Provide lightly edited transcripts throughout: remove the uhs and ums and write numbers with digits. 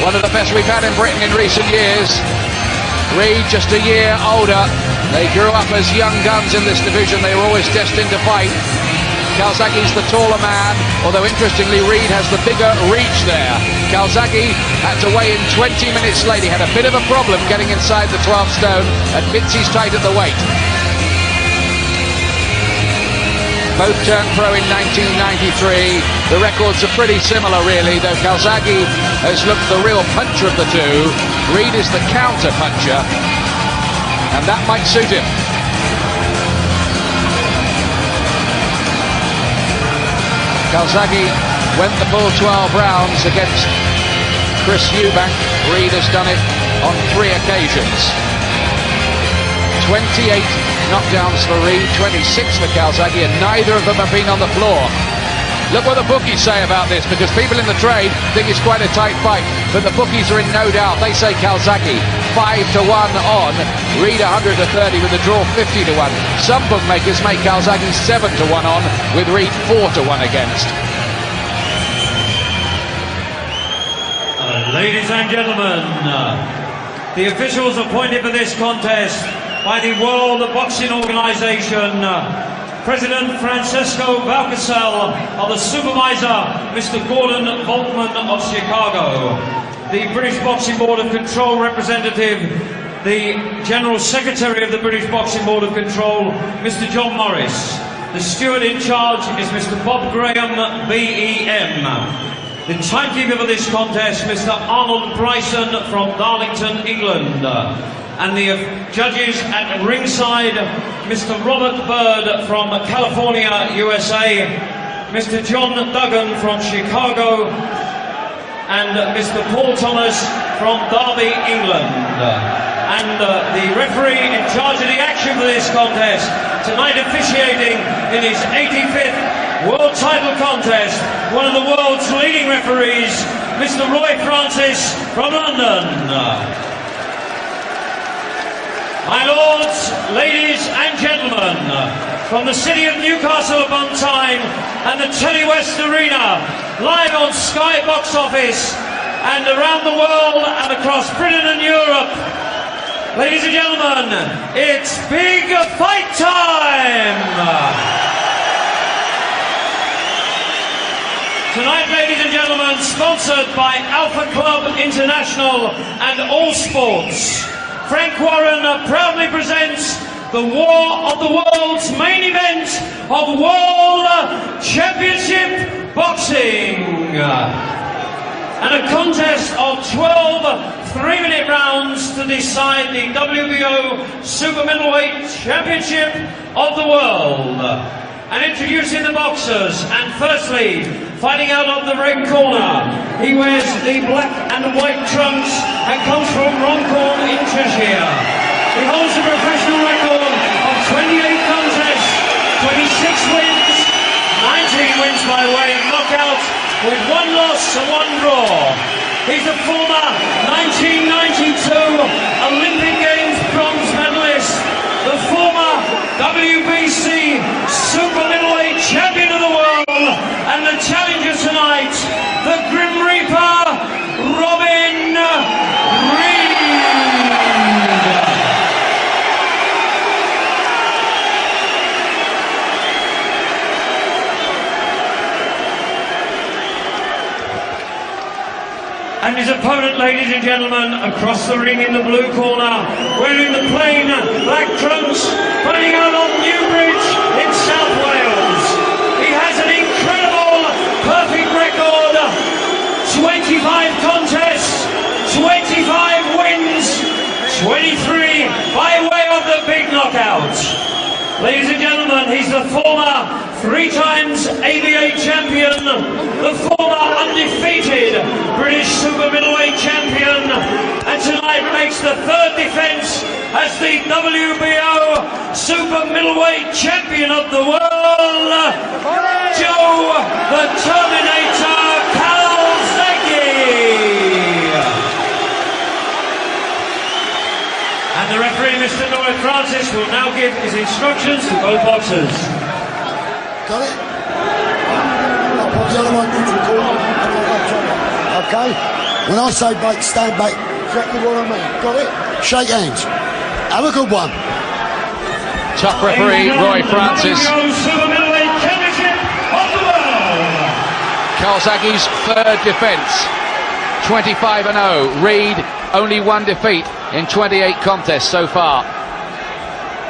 One of the best we've had in Britain in recent years. Reid just a year older. They grew up as young guns in this division. They were always destined to fight. Calzaghe's the taller man, although interestingly Reid has the bigger reach there. Calzaghe had to weigh in 20 minutes late. He had a bit of a problem getting inside the 12 stone. Admits he's tight at the weight. Both turned pro in 1993. The records are pretty similar really, though Calzaghe has looked the real puncher of the two. Reid is the counter puncher, and that might suit him. Calzaghe went the full 12 rounds against Chris Eubank. Reid has done it on 3 occasions. 28 knockdowns for Reid, 26 for Calzaghe, and neither of them have been on the floor. Look what the bookies say about this, because people in the trade think it's quite a tight fight, but the bookies are in no doubt. They say Calzaghe 5-1 on, Reid 130 with a draw 50-1. Some bookmakers make Calzaghe 7-1 on, with Reid 4-1 against. Ladies and gentlemen, the officials appointed for this contest by the World Boxing Organization, President Francesco Valcasel, of the supervisor, Mr. Gordon Volkman of Chicago, the British Boxing Board of Control representative, the General Secretary of the British Boxing Board of Control, Mr. John Morris. The steward in charge is Mr. Bob Graham, BEM. The timekeeper for this contest, Mr. Arnold Bryson from Darlington, England. And the judges at ringside, Mr. Robert Bird from California, USA, Mr. John Duggan from Chicago, and Mr. Paul Thomas from Derby, England. And the referee in charge of the action for this contest, tonight officiating in his 85th World Title Contest, one of the world's leading referees, Mr. Roy Francis from London. My lords, ladies and gentlemen, from the city of Newcastle upon Tyne and the Telewest Arena, live on Sky Box Office and around the world and across Britain and Europe, ladies and gentlemen, it's big fight time! Tonight, ladies and gentlemen, sponsored by Alpha Club International and All Sports, Frank Warren proudly presents the War of the World's main event of World Championship Boxing. And a contest of 12 3-minute rounds to decide the WBO Super Middleweight Championship of the World. And introducing the boxers, and firstly, fighting out of the red corner, he wears the black and white trunks and comes from Runcorn in Cheshire. He holds a professional record of 28 contests, 26 wins, 19 wins by way of knockout, with 1 loss and 1 draw. He's a former 1992 Olympic Games bronze medalist, the former WBC Super Middleweight Champion of the World, and the challenger tonight, the Grim Reaper, Robin Reid. And his opponent, ladies and gentlemen, across the ring in the blue corner, wearing the plain black trunks, fighting out on Newbridge in South Wales. He has an incredible, perfect record, 25 contests, 25 wins, 23 by way of the big knockout. Ladies and gentlemen, he's the former 3 times ABA champion, the former undefeated British Super Middleweight champion, and tonight makes the 3rd defence as the WBO Super Middleweight champion of the world, Joe the Terminator Calzaghe. And the referee, Mr. Roy Francis, will now give his instructions to both boxers. Got it? I'll put the other one neutral corner. Okay. When I say back, stand back. Exactly what I mean. Got it? Shake hands. Have a good one. Top referee Roy Francis. Super-middleweight championship of the world. Calzaghe's third defence. 25-0. Reid only one defeat in 28 contests so far.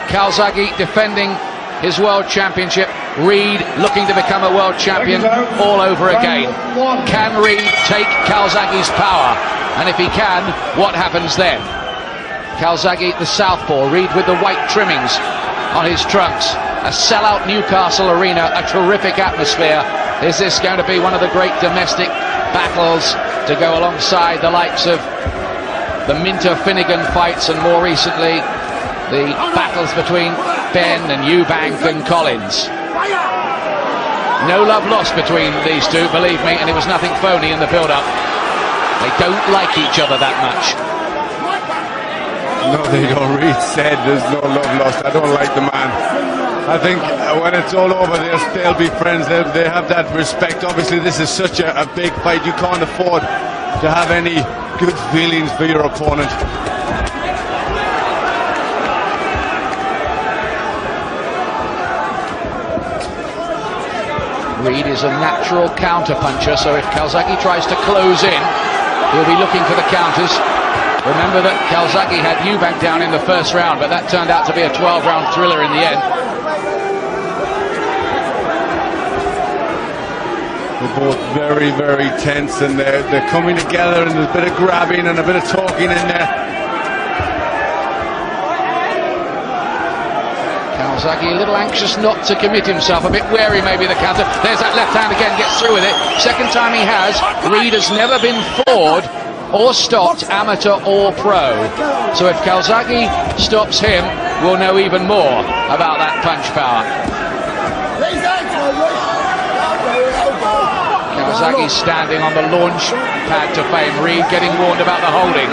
Calzaghe defending his world championship. Reid looking to become a world champion all over again. Can Reid take Calzaghe's power? And if he can, what happens then? Calzaghe the southpaw, Reid with the white trimmings on his trunks. A sellout Newcastle arena, a terrific atmosphere. Is this going to be one of the great domestic battles to go alongside the likes of the Minter-Finnegan fights and more recently the battles between Ben and Eubank and Collins? No love lost between these two, believe me, and it was nothing phony in the build-up. They don't like each other that much. No, they don't. Reid said there's no love lost. I don't like the man. I think when it's all over, they'll be friends. They have that respect. Obviously, this is such a big fight. You can't afford to have any good feelings for your opponent. Reid is a natural counter-puncher, so if Calzaghe tries to close in, he'll be looking for the counters. Remember that Calzaghe had Eubank down in the first round, but that turned out to be a 12-round thriller in the end. They're both very, very tense, and they're coming together, and there's a bit of grabbing and a bit of talking in there. Calzaghe a little anxious not to commit himself, a bit wary maybe the counter. There's that left hand again, gets through with it. Second time he has. Reid has never been floored or stopped, amateur or pro. So if Calzaghe stops him, we'll know even more about that punch power. Calzaghe standing on the launch pad to fame. Reid getting warned about the holding.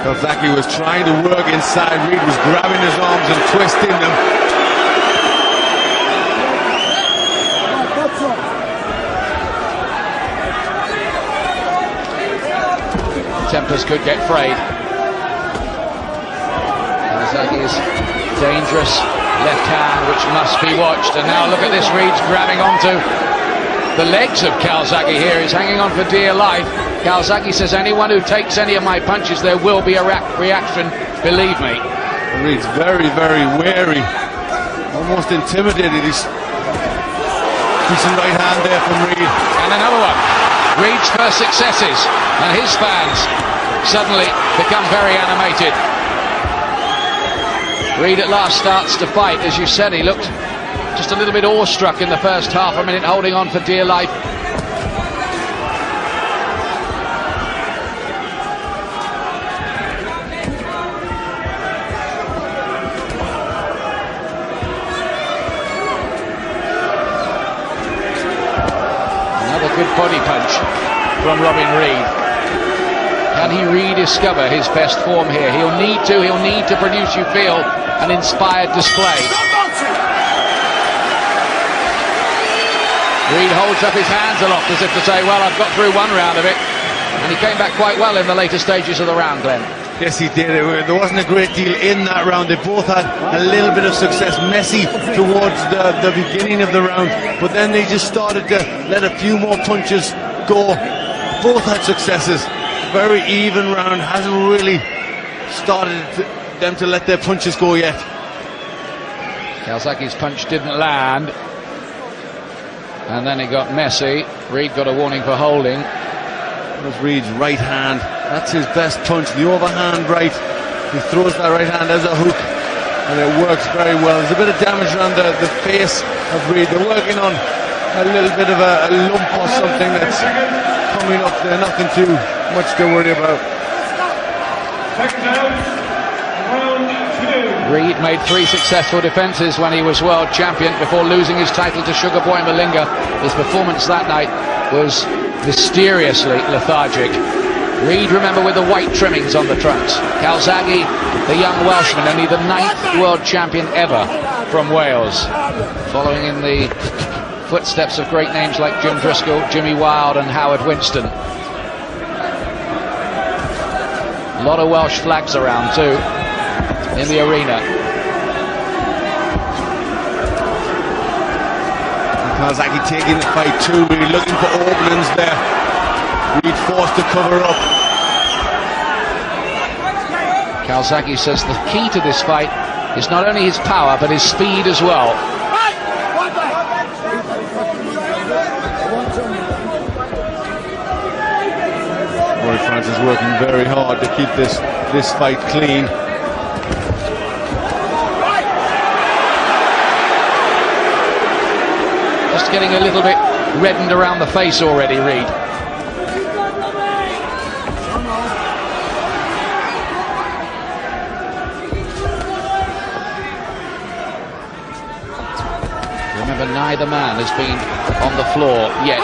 Calzaghe was trying to work inside. Reid was grabbing his arms and twisting them. Tempers could get frayed. Calzaghe is dangerous left hand, which must be watched. And now look at this, Reid's grabbing onto the legs of Calzaghe here. He's hanging on for dear life. Calzaghe says, anyone who takes any of my punches, there will be a reaction, believe me. Reid's very, very wary, almost intimidated. He's decent right hand there from Reid. And another one. Reid's first successes, and his fans suddenly become very animated. Reid at last starts to fight. As you said, he looked just a little bit awestruck in the first half a minute, holding on for dear life. Another good body punch from Robin Reid. Can he rediscover his best form here? He'll need to produce, you feel, an inspired display. Reid holds up his hands aloft as if to say, well, I've got through one round of it. And he came back quite well in the later stages of the round, Glenn. Yes, he did. There wasn't a great deal in that round. They both had a little bit of success. Messy towards the beginning of the round, but then they just started to let a few more punches go. Both had successes. Very even round. Hasn't really started them to let their punches go yet. Calzaghe's punch didn't land, and then it got messy. Reid got a warning for holding. That was Reid's right hand. That's his best punch, the overhand right. He throws that right hand as a hook, and it works very well. There's a bit of damage around the face of Reid. They're working on a little bit of a lump or something that's coming up there. Nothing too much to worry about. Reid made 3 successful defences when he was world champion before losing his title to Sugar Boy Malinga. His performance that night was mysteriously lethargic. Reid, remember, with the white trimmings on the trunks. Calzaghe, the young Welshman, only the 9th world champion ever from Wales, following in the footsteps of great names like Jim Driscoll, Jimmy Wilde and Howard Winston. A lot of Welsh flags around too in the arena. Calzaghe taking the fight too, really looking for openings there. Reid forced to cover up. Calzaghe says the key to this fight is not only his power but his speed as well. Roy Francis working very hard to keep this fight clean. Just getting a little bit reddened around the face already, Reid. Remember, neither man has been on the floor yet.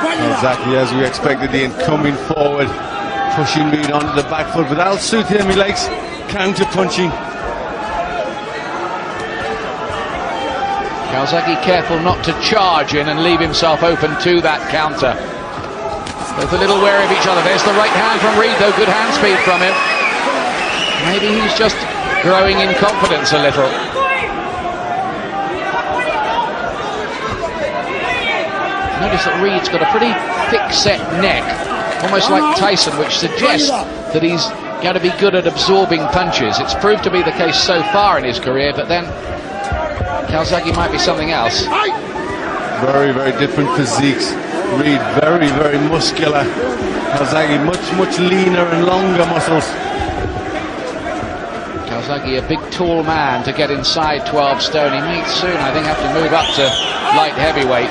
Exactly as we expected, Ian, coming forward, pushing Reid onto the back foot, but that'll suit him. He likes counter punching. Calzaghe careful not to charge in and leave himself open to that counter. Both a little wary of each other. There's the right hand from Reid, though. Good hand speed from him. Maybe he's just growing in confidence a little. Notice that Reid's got a pretty thick-set neck, almost like Tyson, which suggests that he's going to be good at absorbing punches. It's proved to be the case so far in his career, but then Calzaghe might be something else. Very, very different physiques. Reid very, very muscular. Calzaghe much leaner and longer muscles. Calzaghe, a big, tall man to get inside 12 stone. He may soon, I think, have to move up to light heavyweight.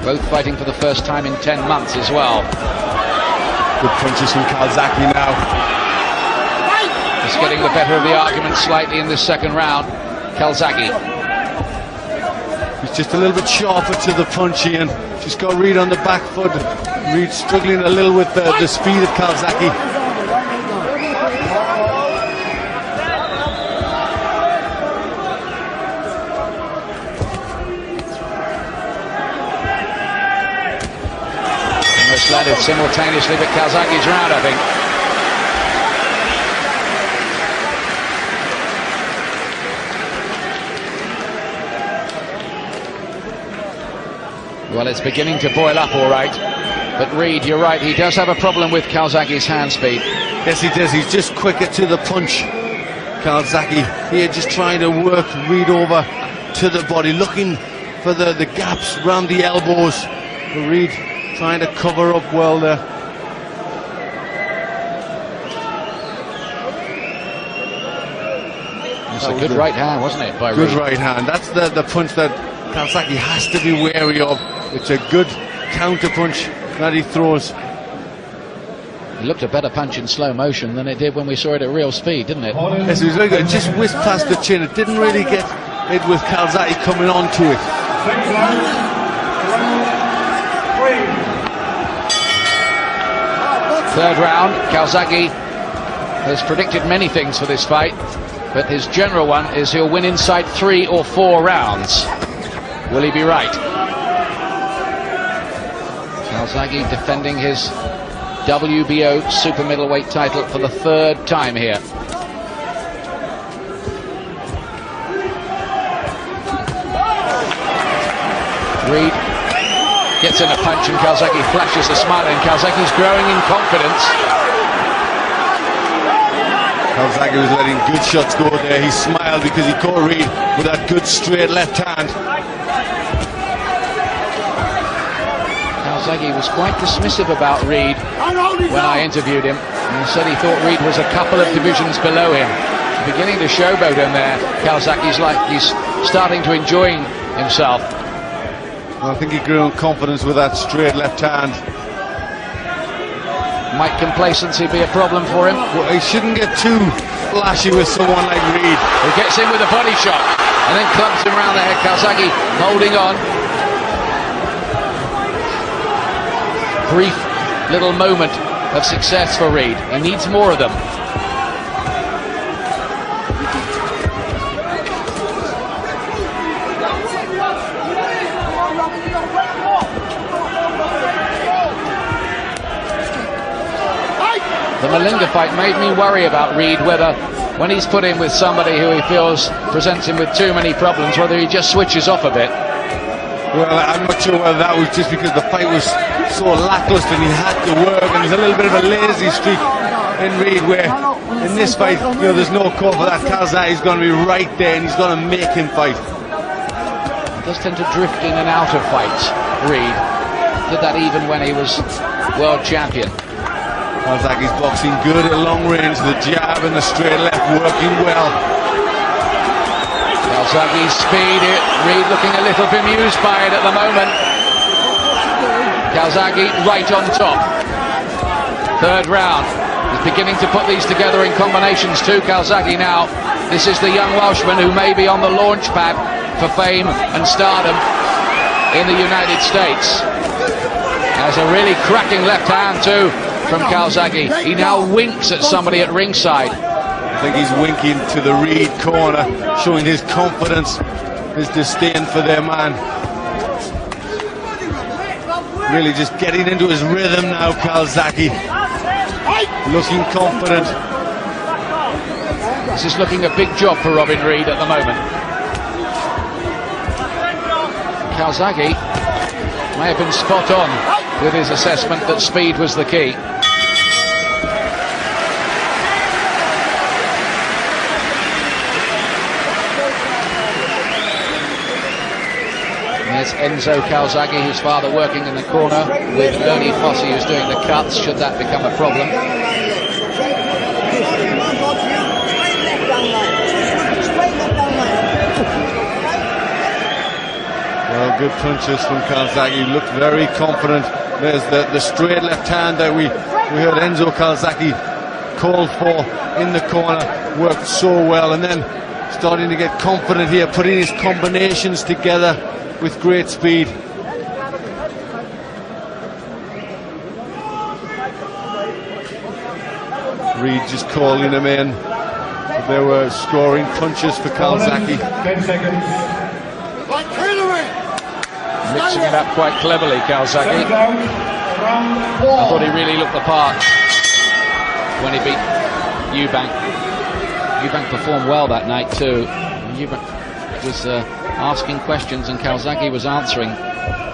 Both fighting for the first time in 10 months as well. Good punches from Calzaghe now. Just getting the better of the argument slightly in this second round. Calzaghe. He's just a little bit sharper to the punch, Ian. Just got Reid on the back foot. Reid struggling a little with the speed of Calzaghe. Landed simultaneously, but Calzaghe's round, I think. Well, it's beginning to boil up, all right. But Reid, you're right, he does have a problem with Calzaghe's hand speed. Yes, he does. He's just quicker to the punch. Calzaghe here just trying to work Reid over to the body, looking for the gaps around the elbows. But Reid trying to cover up well there. It's a good right hand, wasn't it, by Reid? Good right hand. That's the punch that Calzaghe has to be wary of. It's a good counter punch that he throws. It looked a better punch in slow motion than it did when we saw it at real speed, didn't it? Yes, it was very good. It just whisked past the chin. It didn't really get it with Calzaghe coming onto it. Third round. Calzaghe has predicted many things for this fight, but his general one is he'll win inside 3 or 4 rounds. Will he be right? Calzaghe defending his WBO super middleweight title for the 3rd time here. Reid gets in a punch and Calzaghe flashes a smile, and Calzaghe's growing in confidence. Calzaghe was letting good shots go there. He smiled because he caught Reid with that good straight left hand. Calzaghe was quite dismissive about Reid when I interviewed him, and he said he thought Reid was a couple of divisions below him. Beginning to showboat him there. Calzaghe's like he's starting to enjoy himself. I think he grew in confidence with that straight left hand. Might complacency be a problem for him? Well, he shouldn't get too flashy with someone like Reid. He gets in with a body shot and then clumps him around the head. Calzaghe holding on. Brief little moment of success for Reid. He needs more of them. The Malinga fight made me worry about Reid, whether when he's put in with somebody who he feels presents him with too many problems, whether he just switches off a bit. Well, I'm not sure whether that was just because the fight was so lacklustre and he had to work, and there's a little bit of a lazy streak in Reid, where in this fight, you know, there's no call for that. Calzaghe's going to be right there and he's going to make him fight. He does tend to drift in and out of fights, Reid. Did that even when he was world champion. Calzaghe's boxing good at long range, the jab and the straight left working well. Calzaghe's speed, Reid looking a little bemused by it at the moment. Calzaghe right on top. Third round. He's beginning to put these together in combinations too, Calzaghe now. This is the young Welshman who may be on the launch pad for fame and stardom in the United States. Has a really cracking left hand too from Calzaghe. He now winks at somebody at ringside. I think he's winking to the Reid corner, showing his confidence, his disdain for their man. Really just getting into his rhythm now, Calzaghe. Looking confident. This is looking a big job for Robin Reid at the moment. Calzaghe may have been spot on with his assessment that speed was the key. There's Enzo Calzaghe, his father, working in the corner with Bernie Fossey, who's doing the cuts, should that become a problem. Well, good punches from Calzaghe. Looked very confident. There's the straight left hand that we heard Enzo Calzaghe called for in the corner. Worked so well, and then starting to get confident here, putting his combinations together with great speed. Reid just calling him in. They were scoring punches for Calzaghe. 10 seconds. Mixing it up quite cleverly, Calzaghe. I thought he really looked the part when he beat Eubank. Eubank performed well that night too. Eubank was asking questions and Calzaghe was answering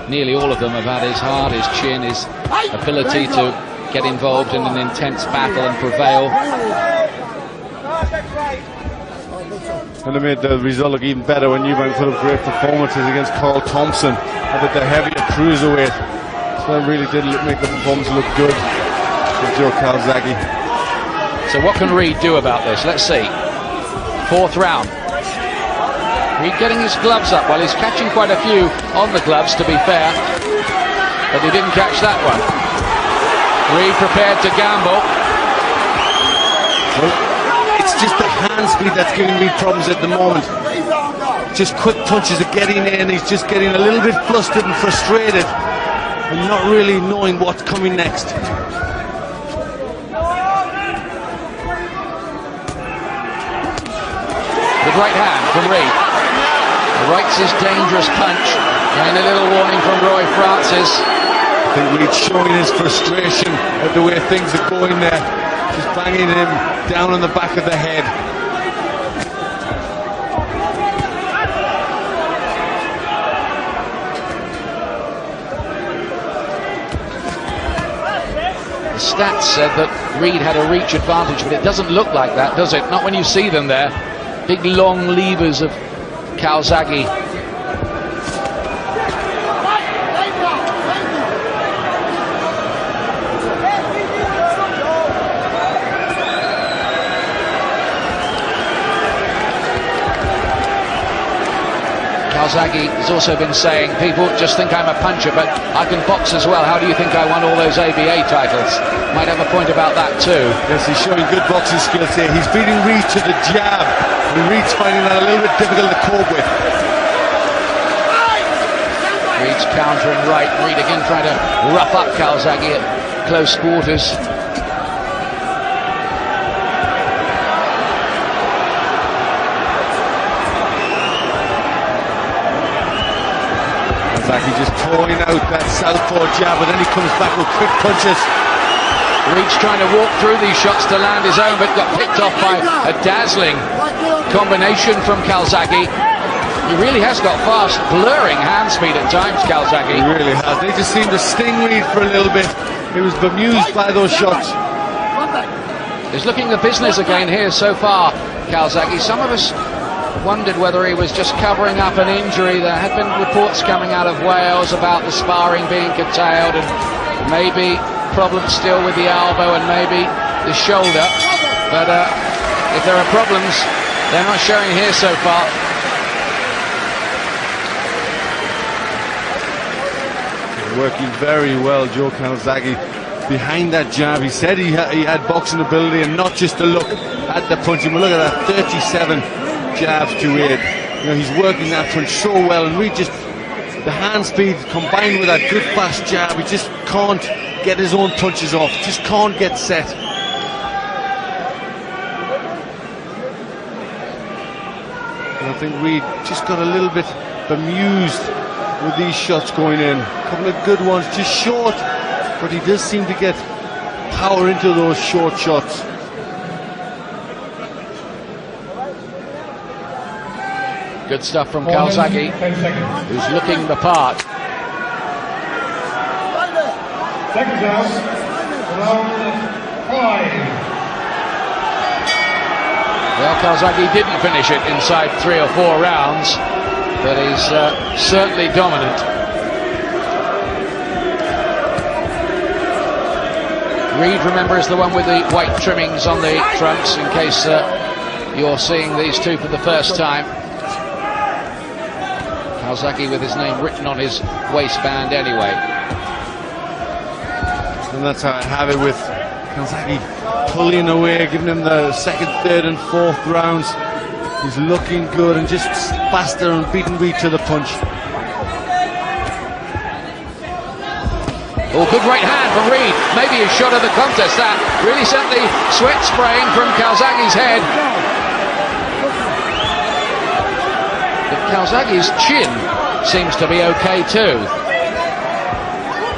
nearly all of them about his heart, his chin, his ability to get involved in an intense battle and prevail. And it made the result look even better when Eubank put up great performances against Carl Thompson at the heavier cruiserweight. So that really did make the performance look good for Joe Calzaghe. So what can Reid do about this? Let's see. Fourth round. Reid getting his gloves up. Well, he's catching quite a few on the gloves, to be fair, but he didn't catch that one. Reid prepared to gamble. Well, it's just the hand speed that's giving Reid problems at the moment. Just quick punches are getting in. He's just getting a little bit flustered and frustrated and not really knowing what's coming next. Good right hand from Reid. The right's his dangerous punch. And a little warning from Roy Francis. I think Reid's showing his frustration at the way things are going there. Just banging him down on the back of the head. The stats said that Reid had a reach advantage, but it doesn't look like that, does it? Not when you see them there. Big long levers of Calzaghe. Calzaghe has also been saying, people just think I'm a puncher, but I can box as well. How do you think I won all those ABA titles? Might have a point about that too. Yes, he's showing good boxing skills here. He's beating Reid to the jab, and Reid's finding that a little bit difficult to cope with. Reid's countering right. Reid again trying to rough up Calzaghe at close quarters. Calzaghe just pouring out that southpaw jab, but then he comes back with quick punches. Reid's trying to walk through these shots to land his own, but got picked off by a dazzling combination from Calzaghe. He really has got fast, blurring hand speed at times, Calzaghe. He really has. They just seemed to sting Reid for a little bit. He was bemused by those shots. He's looking the business again here so far, Calzaghe. Some of us wondered whether he was just covering up an injury. There had been reports coming out of Wales about the sparring being curtailed and maybe problems still with the elbow and maybe the shoulder. But if there are problems, they're not showing here so far. Working very well, Joe Calzaghe, behind that jab. He said he had boxing ability and not just to look at the punching. But look at that, 37 jabs to 8. You know, he's working that punch so well, and Reid just, the hand speed combined with that good fast jab, he just can't get his own punches off, just can't get set. And I think Reid just got a little bit bemused with these shots going in. A couple of good ones, just short, but he does seem to get power into those short shots. Good stuff from Calzaghe, who's looking the part. Second round, round 5. Well, Calzaghe didn't finish it inside 3 or 4 rounds, but he's certainly dominant. Reid, remember, is the one with the white trimmings on the fronts, in case you're seeing these two for the first time. Calzaghe with his name written on his waistband anyway. And that's how I have it with Calzaghe pulling away, giving him the second, third and fourth rounds. He's looking good and just faster and beating Reid to the punch. Oh, good right hand from Reid. Maybe a shot of the contest. That really sent the sweat spraying from Calzaghe's head. But Calzaghe's chin seems to be okay too.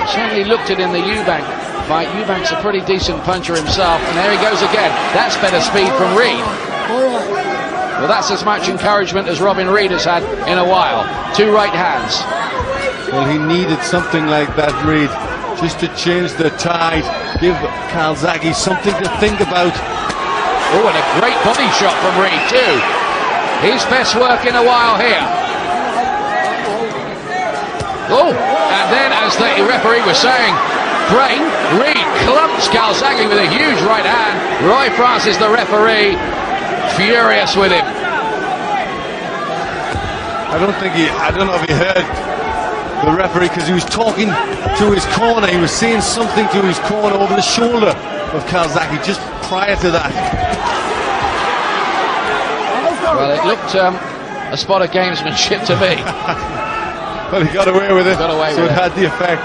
Certainly looked at in the Eubank fight. Eubank's a pretty decent puncher himself, and there he goes again. That's better speed from Reid. Well, that's as much encouragement as Robin Reid has had in a while. 2 right hands. Well, he needed something like that, Reid, just to change the tide, give Calzaghe something to think about. Oh, and a great body shot from Reid too. His best work in a while here. Oh, and then, as the referee was saying, break, Reid clumps Calzaghe with a huge right hand. Roy Francis, the referee, furious with him. I don't know if he heard the referee, because he was talking to his corner. He was saying something to his corner over the shoulder of Calzaghe just prior to that. Well, it looked a spot of gamesmanship to me. Well, he got away with it, so it had the effect.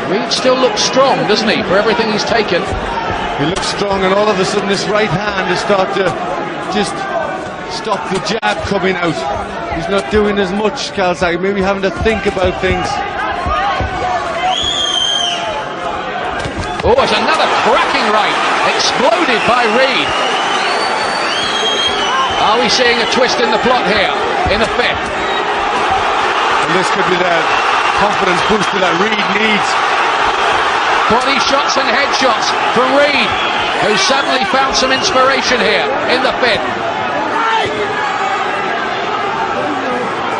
Reid still looks strong, doesn't he, for everything he's taken? He looks strong, and all of a sudden this right hand has started to just stop the jab coming out. He's not doing as much, Calzaghe, maybe having to think about things. Oh, it's another cracking right, exploded by Reid. Are we seeing a twist in the plot here, in the 5th? And this could be the confidence booster that Reid needs. Body shots and head shots from Reid, who suddenly found some inspiration here in the 5th.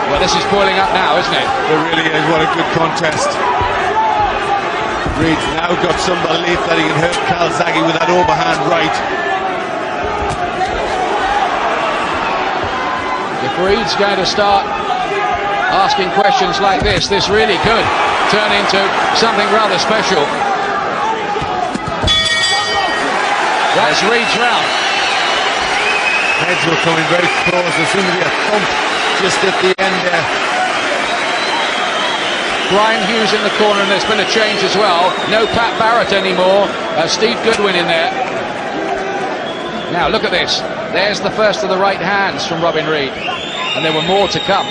Well, this is boiling up now, isn't it? It really is. What a good contest. Reid's now got some belief that he can hurt Calzaghe with that overhand right. If Reid's going to start asking questions like this really could turn into something rather special. That's Reid's round. Heads were coming very close. There seemed to be a thump just at the end there. Brian Hughes in the corner, and there's been a change as well. No Pat Barrett anymore. Steve Goodwin in there. Now look at this. There's the first of the right hands from Robin Reid, and there were more to come.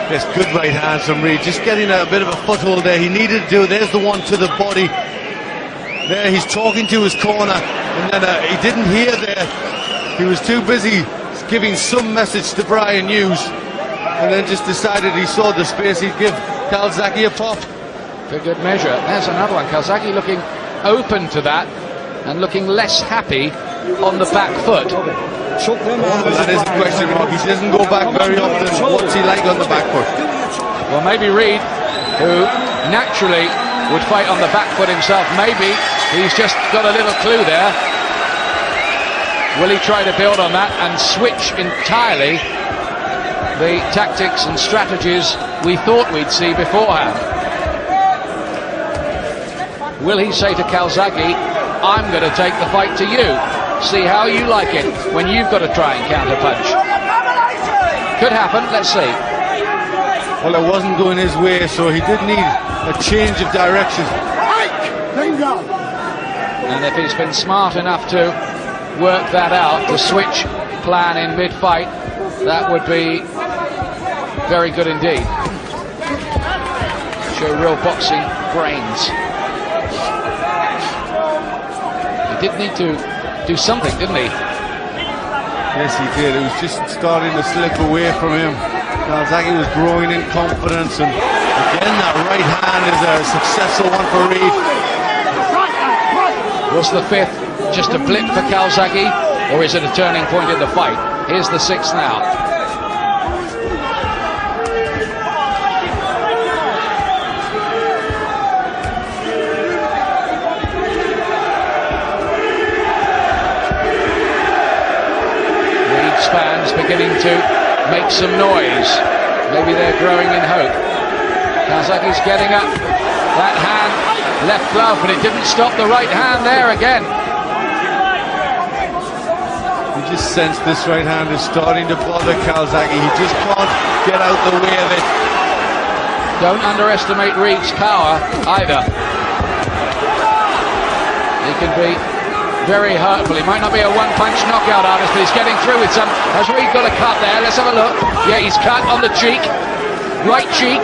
Yes, good right hands from Reid, just getting a bit of a foothold there. He needed to do. There's the one to the body. There, he's talking to his corner, and then he didn't hear there. He was too busy giving some message to Brian Hughes, and then just decided he saw the space, he'd give Calzaghe a pop. For good measure. There's another one. Calzaghe looking open to that and looking less happy on the back foot. That is a question mark. He doesn't go back very often. What's he like on the back foot? Well, maybe Reid, who naturally would fight on the back foot himself, maybe he's just got a little clue there. Will he try to build on that and switch entirely the tactics and strategies we thought we'd see beforehand? Will he say to Calzaghe, I'm going to take the fight to you, see how you like it when you've got to try and counter punch? Could happen, let's see. Well, it wasn't going his way, so he did need a change of direction. And if he's been smart enough to work that out, to switch plan in mid-fight, that would be very good indeed. Show real boxing brains. He did need to do something, didn't he? Yes, he did. It was just starting to slip away from him. Calzaghe was growing in confidence, and again that right hand is a successful one for Reid. Was the fifth just a blip for Calzaghe, or is it a turning point in the fight? Here's the sixth now. Reid's fans beginning to make some noise. Maybe they're growing in hope. Calzaghe's getting up. That hand, left glove, but it didn't stop the right hand there again. You just sense this right hand is starting to bother Calzaghe. He just can't get out the way of it. Don't underestimate Reid's power either. He can be very hurtful. He might not be a one-punch knockout artist, but he's getting through with some. Has Reid got a cut there? Let's have a look. Yeah, he's cut on the cheek. Right cheek.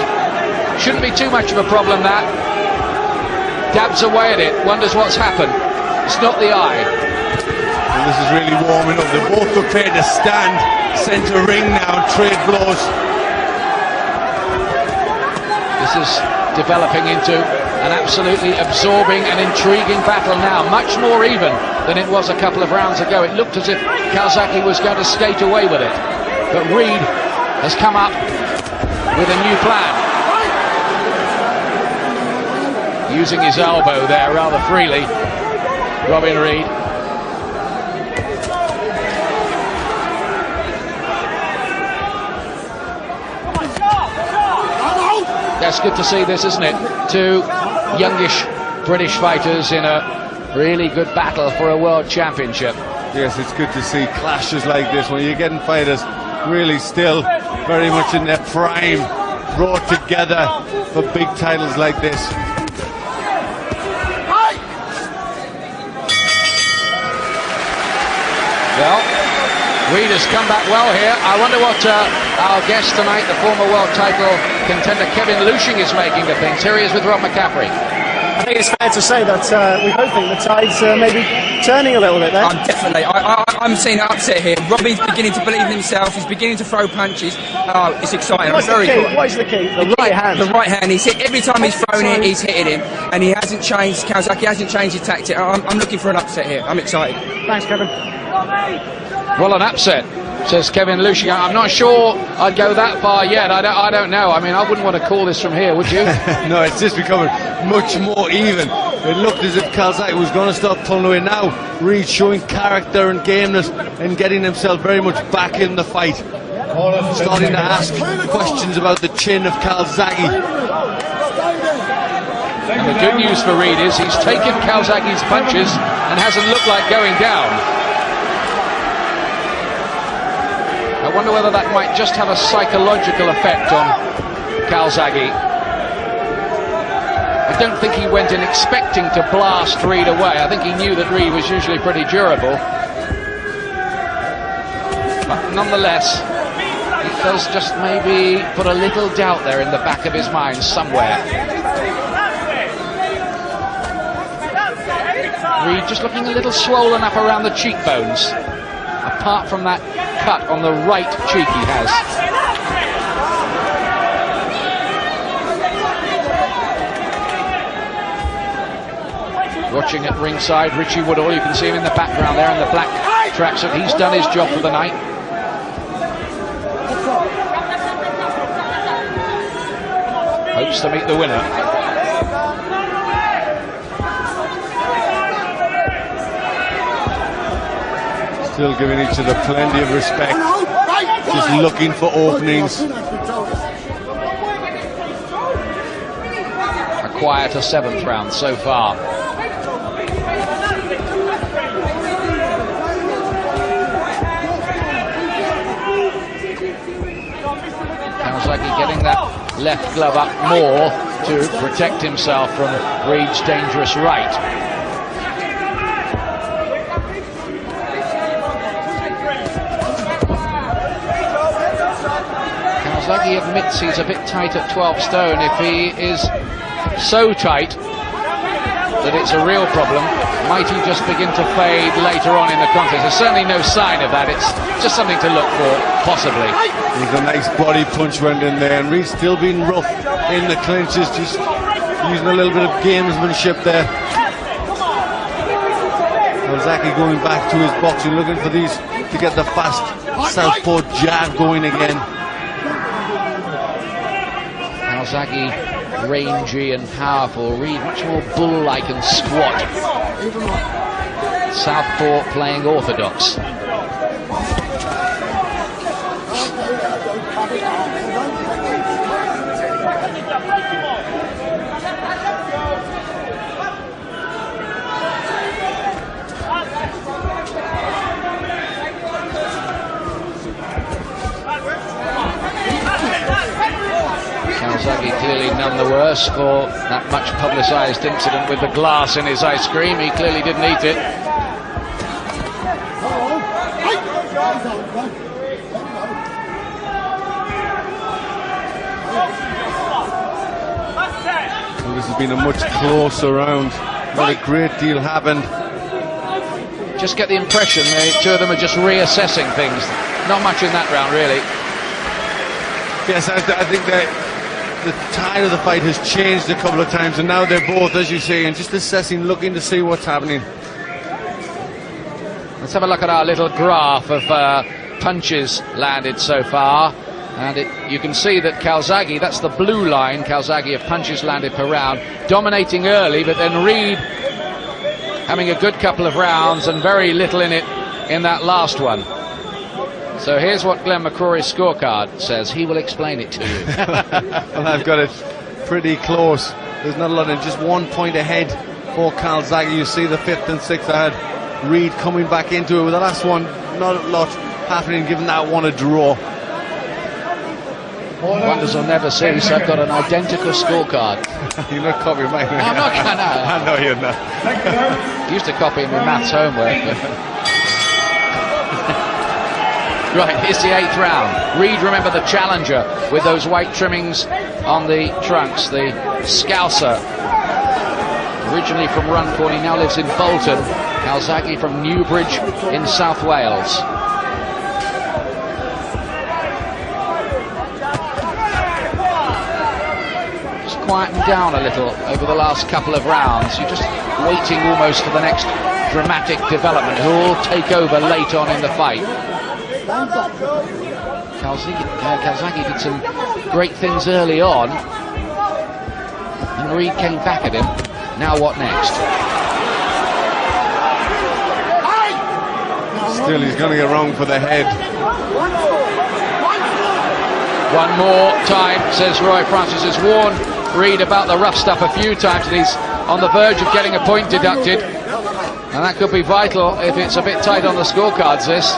Shouldn't be too much of a problem, that. Dabs away at it, wonders what's happened. It's not the eye. And this is really warming up. They're both prepared to stand centre ring now and trade blows. This is developing into an absolutely absorbing and intriguing battle now, much more even than it was a couple of rounds ago. It looked as if Calzaghe was going to skate away with it, but Reid has come up with a new plan, using his elbow there rather freely. Robin Reid. That's good to see this, isn't it? Two youngish British fighters in a really good battle for a world championship. Yes, it's good to see clashes like this when you're getting fighters really still very much in their prime, brought together for big titles like this. Well, Reid has come back well here. I wonder what our guest tonight, the former world title contender Kevin Lushing, is making of things. Here he is with Rob McCaffrey. I think it's fair to say that we're hoping the tide's maybe turning a little bit there. Definitely. I'm seeing an upset here. Robin's beginning to believe in himself. He's beginning to throw punches. Oh, it's exciting. What's the key? What is the key? The right hand. The right hand. He's hit every time he's thrown it. He's hitting him, and he hasn't changed. Calzaghe hasn't changed his tactic. I'm looking for an upset here. I'm excited. Thanks, Kevin. Well, an upset, says Kevin Lushing. I'm not sure I'd go that far yet. I don't know. I mean, I wouldn't want to call this from here, would you? No, it's just becoming much more even. It looked as if Calzaghe was going to start pulling away. Now Reid showing character and gameness and getting himself very much back in the fight. Starting to ask questions about the chin of Calzaghe. And the good news for Reid is he's taken Calzaghe's punches and hasn't looked like going down. I wonder whether that might just have a psychological effect on Calzaghe. I don't think he went in expecting to blast Reid away. I think he knew that Reid was usually pretty durable. But nonetheless, it does just maybe put a little doubt there in the back of his mind somewhere. Reid just looking a little swollen up around the cheekbones. Apart from that cut on the right cheek he has. Watching at ringside, Richie Woodall, you can see him in the background there in the black tracksuit. He's done his job for the night. Hopes to meet the winner. Still giving each other plenty of respect. Just looking for openings. A quieter 7th round so far. Calzaghe getting that left glove up more to protect himself from Reid's dangerous right. Calzaghe admits he's a bit tight at 12 stone. If he is so tight that it's a real problem, might he just begin to fade later on in the contest? There's certainly no sign of that. It's just something to look for, possibly. There's a nice body punch went in there, and Reid's still being rough in the clinches, just using a little bit of gamesmanship there. Calzaghe going back to his boxing, looking for these to get the fast southpaw jab going again. Calzaghe rangy and powerful, Reid much more bull-like and squat. Southpaw playing orthodox. Calzaghe clearly none the worse for that much publicised incident with the glass in his ice cream. He clearly didn't eat it. Well, this has been a much closer round. Not a great deal happened. Just get the impression the two of them are just reassessing things. Not much in that round, really. Yes, I think that the tide of the fight has changed a couple of times, and now they're both, as you say, and just assessing, looking to see what's happening. Let's have a look at our little graph of punches landed so far, and you can see that Calzaghe, that's the blue line, Calzaghe of punches landed per round, dominating early, but then Reid having a good couple of rounds and very little in it in that last one. So here's what Glenn McCrory's scorecard says. He will explain it to you. Well, I've got it pretty close. There's not a lot, and just 1 point ahead for Calzaghe. You see the 5th and 6th ahead. Reid coming back into it with the last one. Not a lot happening, given that one a draw. Wonders will never cease. I've got an identical scorecard. You're not copying mine. I'm not going to. I know you're not. Used to copy my maths homework. Right, it's the 8th round. Reid, remember, the challenger with those white trimmings on the trunks, the Scouser. Originally from Runcorn, he now lives in Bolton. Calzaghe from Newbridge in South Wales. Just quietened down a little over the last couple of rounds. You're just waiting almost for the next dramatic development, who will take over late on in the fight. Calzaghe did some great things early on, and Reid came back at him. Now what next? Still, he's going to get wrong for the head. One more time, says Roy Francis, has warned Reid about the rough stuff a few times, and he's on the verge of getting a point deducted, and that could be vital if it's a bit tight on the scorecards, this.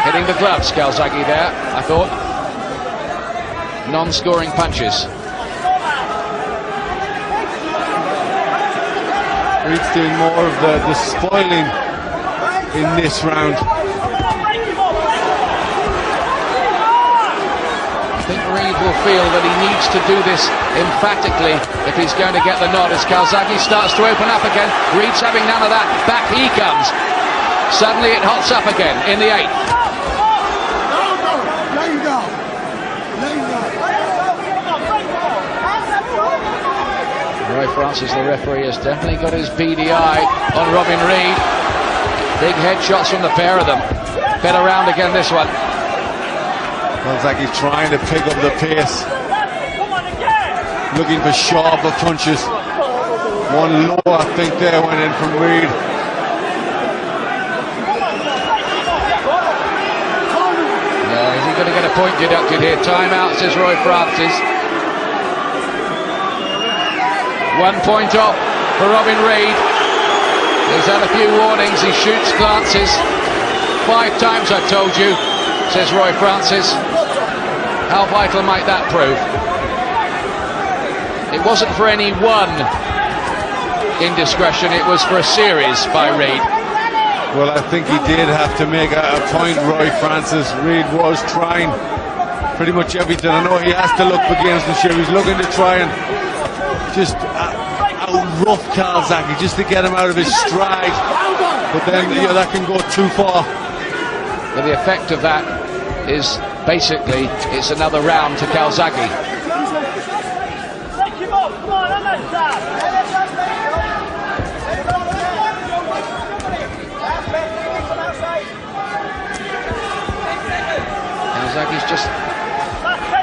Hitting the gloves, Calzaghe there, I thought. Non-scoring punches. Reid's doing more of the spoiling in this round. I think Reid will feel that he needs to do this emphatically if he's going to get the nod as Calzaghe starts to open up again. Reid's having none of that. Back he comes. Suddenly it hots up again in the 8th. Roy Francis, the referee, has definitely got his beady eye on Robin Reid. Big headshots from the pair of them. Better round again this one. Calzaghe trying to pick up the pace, looking for sharper punches. One low, I think, there went in from Reid. Is he going to get a point deducted here? Timeout, says Roy Francis. 1 point off for Robin Reid. He's had a few warnings, he shoots glances. 5 times, I told you, says Roy Francis. How vital might that prove? It wasn't for any one indiscretion, it was for a series by Reid. Well, I think he did have to make a point, Roy Francis. Reid was trying pretty much everything. I know he has to look for gamesmanship. He's looking to try and just out-rough Calzaghe, just to get him out of his stride. But then, that can go too far. But the effect of that is basically it's another round to Calzaghe. Calzaghe's just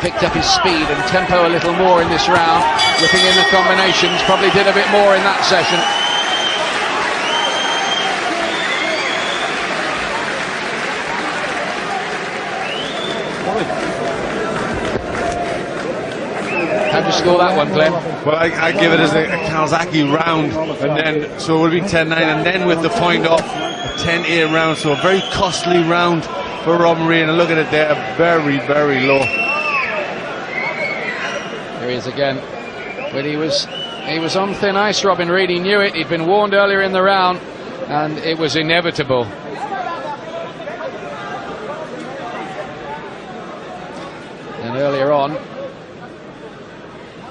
picked up his speed and tempo a little more in this round, whipping in the combinations, probably did a bit more in that session. How'd you score that one, Glenn? Well, I give it as a Calzaghe round, and then so it would be 10-9, and then with the point off, a 10-8 round, so a very costly round for Robin Reid. And look at it there, very, very low. Here he is again. But he was on thin ice, Robin Reid. He knew it. He'd been warned earlier in the round, and it was inevitable. And earlier on,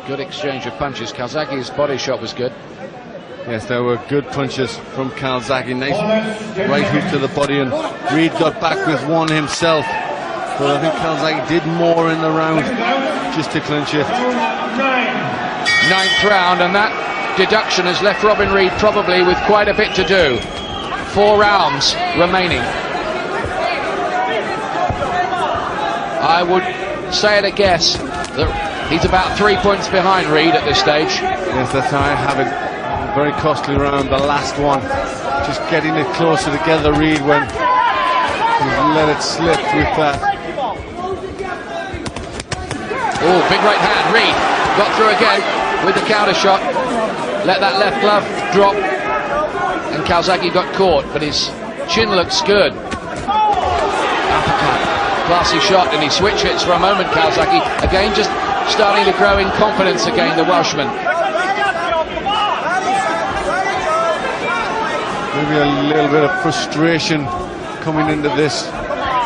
good exchange of punches. Calzaghe's body shot was good. Yes, there were good punches from Calzaghe. Nice right hook to the body, and Reid got back with one himself. But I think Calzaghe did more in the round just to clinch it. 9th round, and that deduction has left Robin Reid probably with quite a bit to do. 4 rounds remaining. I would say at a guess that he's about 3 points behind Reid at this stage. Yes, that's how I have it. A very costly round, the last one. Just getting it closer together, Reid, when he let it slip with that. Oh, big right hand. Reid got through again with the counter shot. Let that left glove drop. And Calzaghe got caught, but his chin looks good. Uppercut. Classy shot, and he switch hits for a moment, Calzaghe. Again, just starting to grow in confidence again, the Welshman. Maybe a little bit of frustration coming into this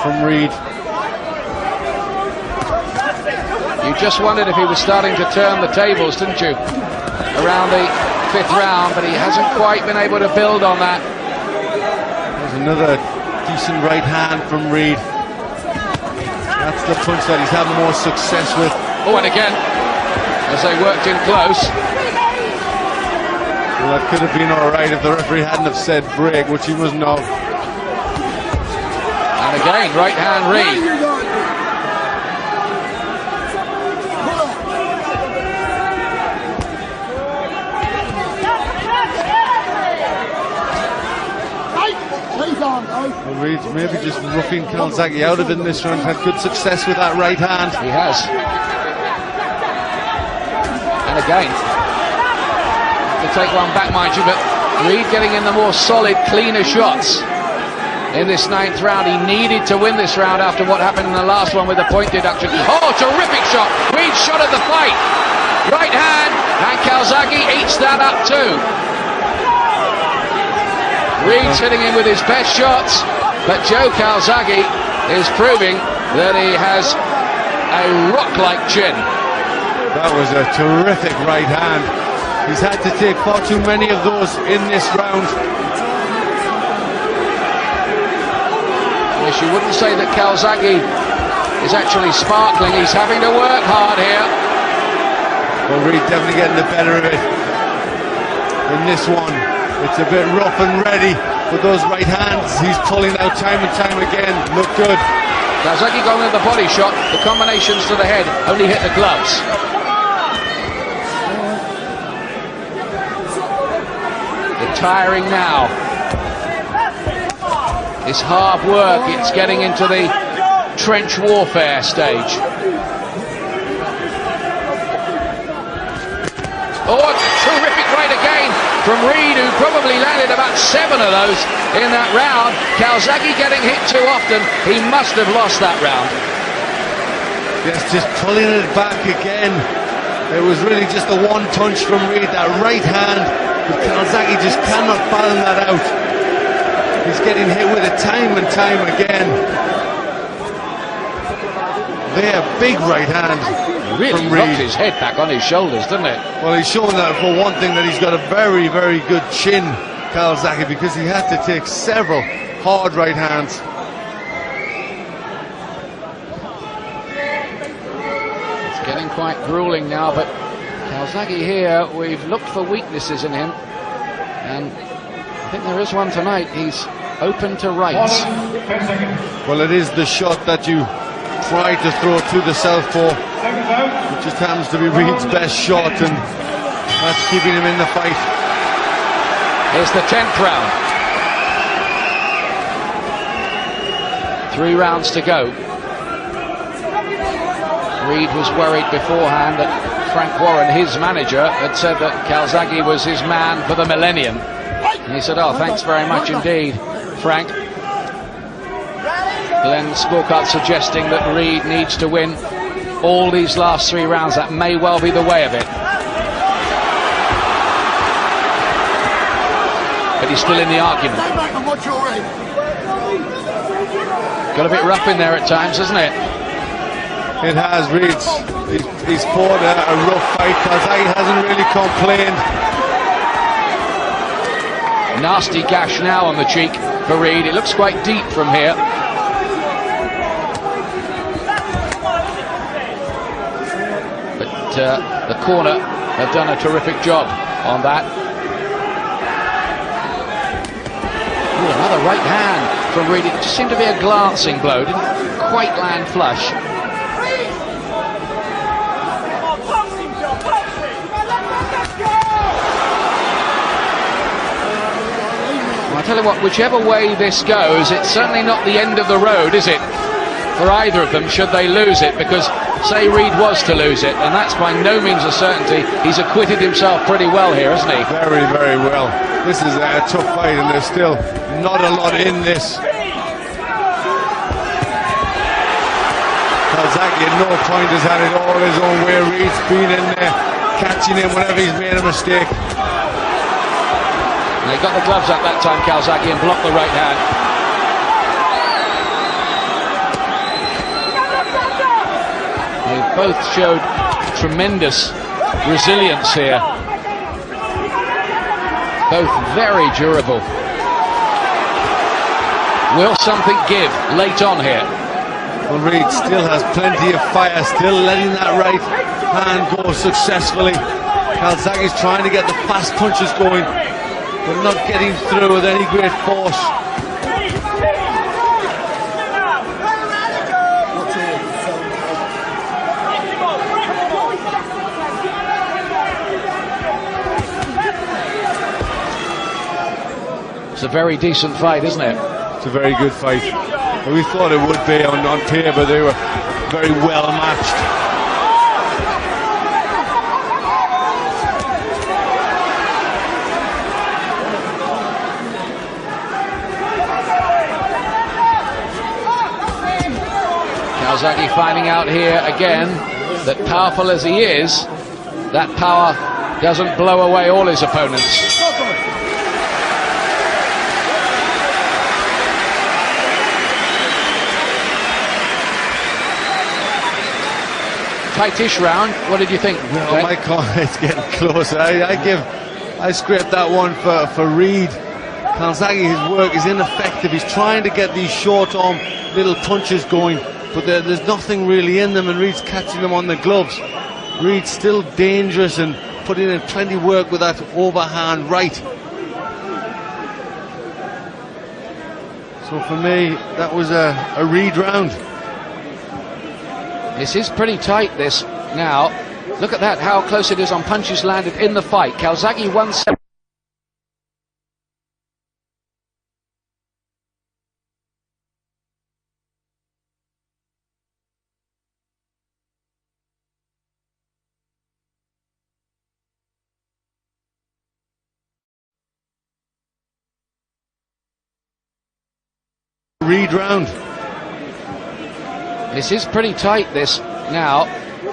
from Reid. You just wondered if he was starting to turn the tables, didn't you? Around the 5th round, but he hasn't quite been able to build on that. There's another decent right hand from Reid. That's the punch that he's having more success with. Oh, and again, as they worked in close. Well, that could have been all right if the referee hadn't have said break, which he mustn't have. And again, right hand Reid. Well, Reid's maybe just roughing Calzaghe out of it in this round. Had good success with that right hand. He has. And again, to take one back, mind you, but Reid getting in the more solid, cleaner shots in this 9th round. He needed to win this round after what happened in the last one with the point deduction. Oh, terrific shot! Reid's shot at the fight. Right hand, and Calzaghe eats that up too. Reid's hitting him with his best shots, but Joe Calzaghe is proving that he has a rock-like chin. That was a terrific right hand. He's had to take far too many of those in this round. Yes, you wouldn't say that Calzaghe is actually sparkling. He's having to work hard here. Well, Reid definitely getting the better of it in this one. It's a bit rough and ready with those right hands. He's pulling out time and time again. Look good. Calzaghe going with the body shot. The combinations to the head only hit the gloves. They're tiring now. It's hard work. It's getting into the trench warfare stage. Oh, a terrific right again from Reid, who probably landed about 7 of those in that round. Calzaghe getting hit too often. He must have lost that round. Yes, just pulling it back again. It was really just the one punch from Reid, that right hand, but Calzaghe just cannot balance that out. He's getting hit with it time and time again. There, big right hand. Really knocked his head back on his shoulders, didn't it? Well, he's shown that for one thing, that he's got a very, very good chin, Calzaghe, because he had to take several hard right hands. It's getting quite grueling now, but Calzaghe here, we've looked for weaknesses in him, and I think there is one tonight. He's open to rights. Well, it is the shot that you try to throw to the southpaw. It just happens to be Reid's best shot, and that's keeping him in the fight. Here's the 10th round. 3 rounds to go. Reid was worried beforehand that Frank Warren, his manager, had said that Calzaghe was his man for the millennium. And he said, oh, thanks very much indeed, Frank. Glenn's scorecard suggesting that Reid needs to win all these last 3 rounds. That may well be the way of it. But he's still in the argument. Got a bit rough in there at times, hasn't it? It has. He's fought a rough fight. Calzaghe hasn't really complained. Nasty gash now on the cheek for Reid. It looks quite deep from here. The corner have done a terrific job on that. Ooh, another right hand from Reid. It just seemed to be a glancing blow, didn't quite land flush. Well, I tell you what, whichever way this goes, it's certainly not the end of the road, is it? For either of them, should they lose it, because say Reid was to lose it, and that's by no means a certainty. He's acquitted himself pretty well here, hasn't he? Very, very well. This is a tough fight, and there's still not a lot in this. Calzaghe at no point has had it all his own way. Reid's been in there, catching him whenever he's made a mistake. And he got the gloves up that time, Calzaghe, and blocked the right hand. They both showed tremendous resilience here. Both very durable. Will something give late on here? Well, Reid still has plenty of fire, still letting that right hand go successfully. Calzaghe's trying to get the fast punches going, but not getting through with any great force. It's a very decent fight, isn't it? It's a very good fight. We thought it would be on paper. They were very well matched. Calzaghe finding out here again that powerful as he is, that power doesn't blow away all his opponents. tightish round. What did you think? Oh my God, it's getting closer. I scraped that one for Reid. Calzaghe, his work is ineffective. He's trying to get these short arm little punches going, but there's nothing really in them, and Reid's catching them on the gloves. Reid's still dangerous and putting in plenty of work with that overhand right. So for me, that was a Reid round. This is pretty tight, this. Now, look at that, how close it is on punches landed in the fight. Calzaghe 1-7. Reid round. This is pretty tight, this. Now,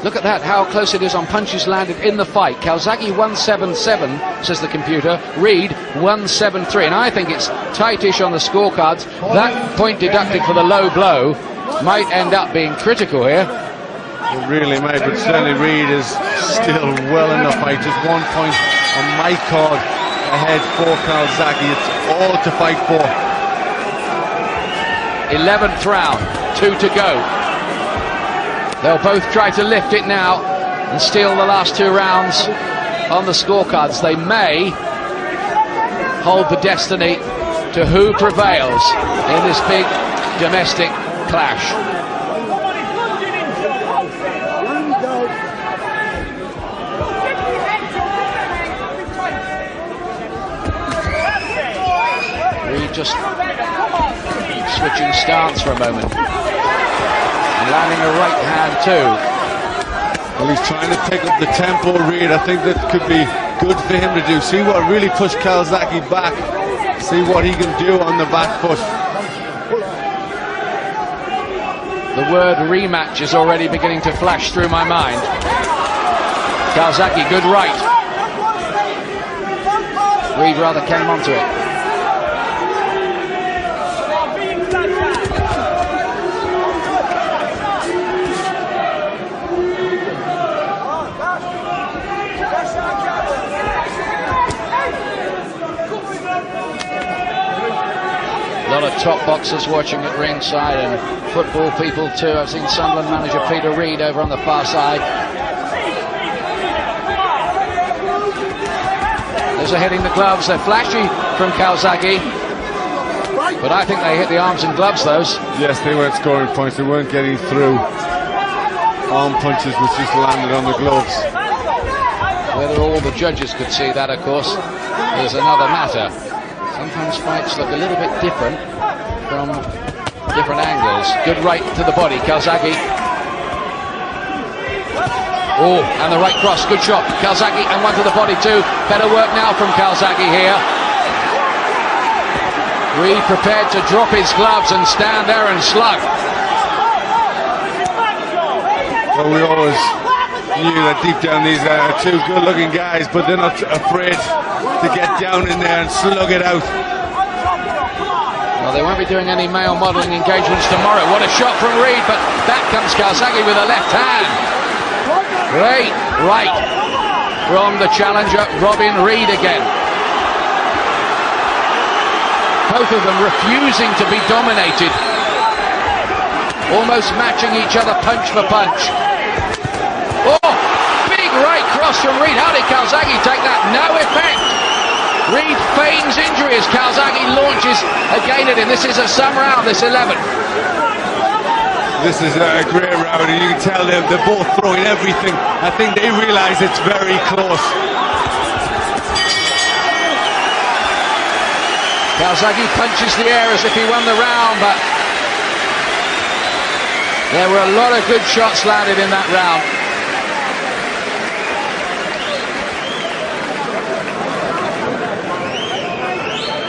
look at that, how close it is on punches landed in the fight. Calzaghe 177, says the computer. Reid 173, and I think it's tightish on the scorecards. That point deducted for the low blow might end up being critical here. It really might, but certainly Reid is still well in the fight. Just 1 point on my card ahead for Calzaghe. It's all to fight for. 11th round, 2 to go. They'll both try to lift it now and steal the last 2 rounds on the scorecards. They may hold the destiny to who prevails in this big domestic clash. Reid just switching stance for a moment. Landing a right hand too. Well, he's trying to pick up the tempo, Reid. I think that could be good for him to do. See what really pushed Calzaghe back. See what he can do on the back foot. The word rematch is already beginning to flash through my mind. Calzaghe, good right. Reid rather came onto it. A lot of top boxers watching at ringside and football people too. I've seen Sunderland manager Peter Reid over on the far side. Those are hitting the gloves. They're flashy from Calzaghe, but I think they hit the arms and gloves, those. Yes, they weren't scoring points. They weren't getting through. Arm punches which just landed on the gloves. Whether all the judges could see that, of course, is another matter. Sometimes fights look a little bit different from different angles. Good right to the body, Calzaghe. Oh, and the right cross, good shot. Calzaghe, and one to the body too. Better work now from Calzaghe here. Reid prepared to drop his gloves and stand there and slug. Well, we always knew that deep down these are 2 good-looking guys, but they're not afraid to get down in there and slug it out. Well, they won't be doing any male modelling engagements tomorrow. What a shot from Reid, but back comes Calzaghe with a left hand. Great right from the challenger, Robin Reid again. Both of them refusing to be dominated. Almost matching each other punch for punch. Oh, big right cross from Reid. How did Calzaghe take that? No effect. Reid feigns injury as Calzaghe launches again at him. This is a some round, this 11th. This is a great round, and you can tell they're both throwing everything. I think they realise it's very close. Calzaghe punches the air as if he won the round, but there were a lot of good shots landed in that round.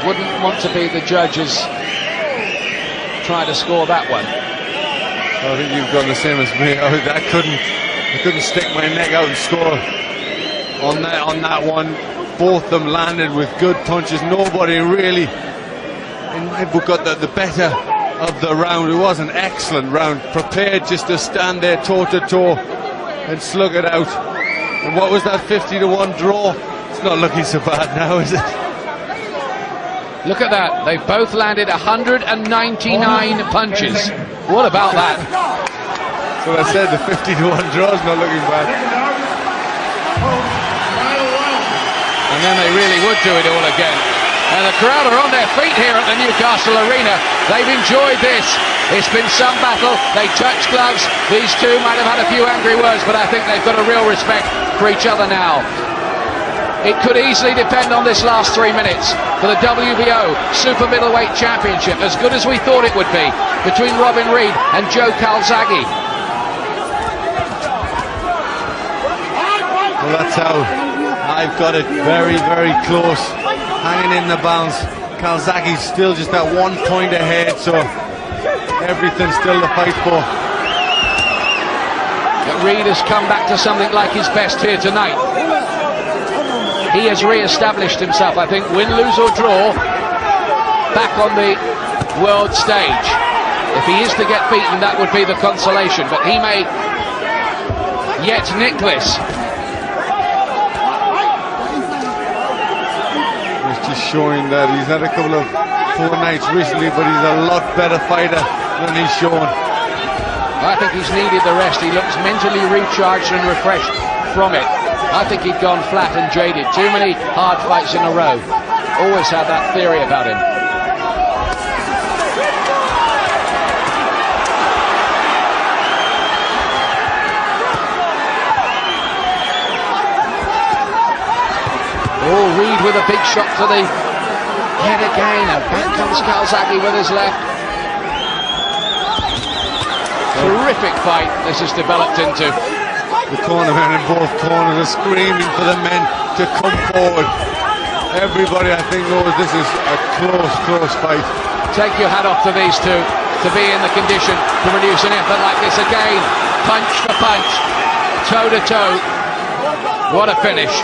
Wouldn't want to be the judges trying to score that one. I think you've done the same as me. I couldn't stick my neck out and score on that one. Both of them landed with good punches. Nobody really in my book got the better of the round. It was an excellent round. Prepared just to stand there toe to toe and slug it out. And what was that 50-1 draw? It's not looking so bad now, is it? Look at that. They've both landed 199 punches. What about that? So I said the 50-1 draw is not looking bad. And then they really would do it all again. And the crowd are on their feet here at the Newcastle Arena. They've enjoyed this. It's been some battle. They touch gloves. These two might have had a few angry words, but I think they've got a real respect for each other now. It could easily depend on this last 3 minutes for the WBO Super Middleweight Championship, as good as we thought it would be, between Robin Reid and Joe Calzaghe. Well, that's how I've got it very, very close, hanging in the balance. Calzaghe's still just that 1 point ahead, so everything's still to fight for. But Reid has come back to something like his best here tonight. He has re-established himself, I think, win, lose or draw, back on the world stage. If he is to get beaten, that would be the consolation, but he may yet nick this. He's just showing that he's had a couple of poor nights recently, but he's a lot better fighter than he's shown. I think he's needed the rest. He looks mentally recharged and refreshed from it. I think he'd gone flat and jaded. Too many hard fights in a row. Always had that theory about him. Oh, Reid with a big shot to the head again, and back comes Calzaghe with his left. Terrific fight this has developed into. The cornermen in both corners are screaming for the men to come forward. Everybody, I think, knows this is a close fight. Take your hat off to these two to be in the condition to produce an effort like this again. Punch for punch, toe to toe. What a finish.